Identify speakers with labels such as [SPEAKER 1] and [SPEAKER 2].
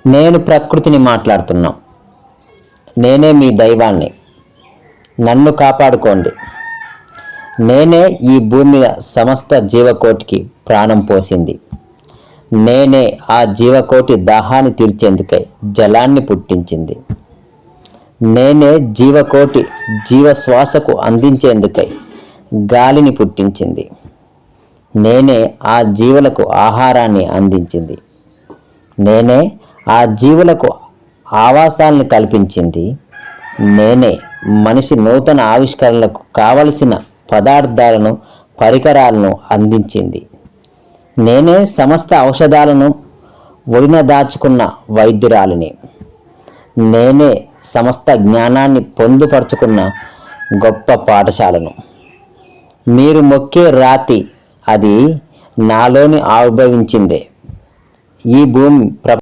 [SPEAKER 1] నేను ప్రకృతిని మాట్లాడుతున్నా. నేనే మీ దైవాన్ని. నన్ను కాపాడుకోండి. నేనే ఈ భూమి మీద సమస్త జీవకోటికి ప్రాణం పోసింది. నేనే ఆ జీవకోటి దాహాన్ని తీర్చేందుకై జలాన్ని పుట్టించింది. నేనే జీవకోటి జీవశ్వాసకు అందించేందుకై గాలిని పుట్టించింది. నేనే ఆ జీవులకు ఆహారాన్ని అందించింది. నేనే ఆ జీవులకు ఆవాసాలను కల్పించింది. నేనే మనిషి నూతన ఆవిష్కరణలకు కావలసిన పదార్థాలను పరికరాలను అందించింది. నేనే సమస్త ఔషధాలను ఒడిన దాచుకున్న వైద్యురాలిని. నేనే సమస్త జ్ఞానాన్ని పొందుపరుచుకున్న గొప్ప పాఠశాలను. మీరు మొక్కే రాతి అది నాలోని ఆవిర్భవించిందే. ఈ భూమి